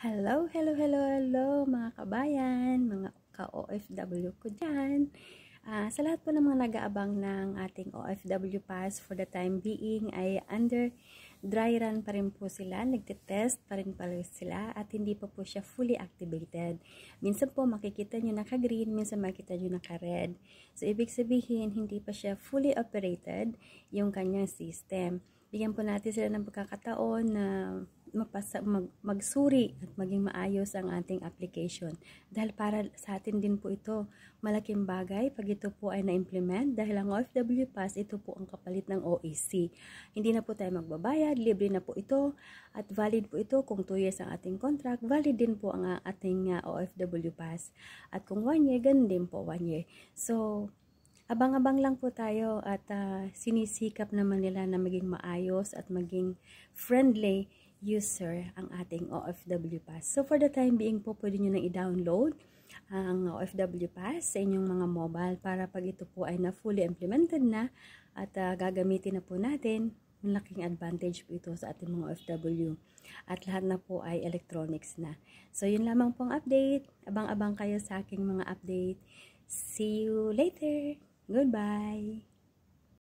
Hello, hello, hello, hello mga kabayan, mga ka-OFW ko dyan. Sa lahat po ng mga nag-aabang ng ating OFW Pass for the time being ay under dry run pa rin po sila, nagtitest pa rin sila at hindi pa po siya fully activated. Minsan po makikita nyo naka-green, minsan makikita nyo naka-red. So ibig sabihin hindi pa siya fully operated yung kanyang system. Bigyan po natin sila ng pagkakataon na magsuri at maging maayos ang ating application. Dahil para sa atin din po ito, malaking bagay pag ito po ay na-implement dahil ang OFW Pass, ito po ang kapalit ng OAC. Hindi na po tayo magbabayad, libre na po ito at valid po ito kung 2 years ang ating contract, valid din po ang ating OFW Pass. At kung 1 year, ganun din po 1 year. So, abang-abang lang po tayo at sinisikap naman nila na maging maayos at maging friendly user ang ating OFW Pass. So for the time being po, pwede nyo nang i-download ang OFW Pass sa inyong mga mobile para pag ito po ay na fully implemented na at gagamitin na po natin, malaking advantage po ito sa ating mga OFW at lahat na po ay electronics na. So yun lamang pong update. Abang-abang kayo sa aking mga update. See you later. Goodbye.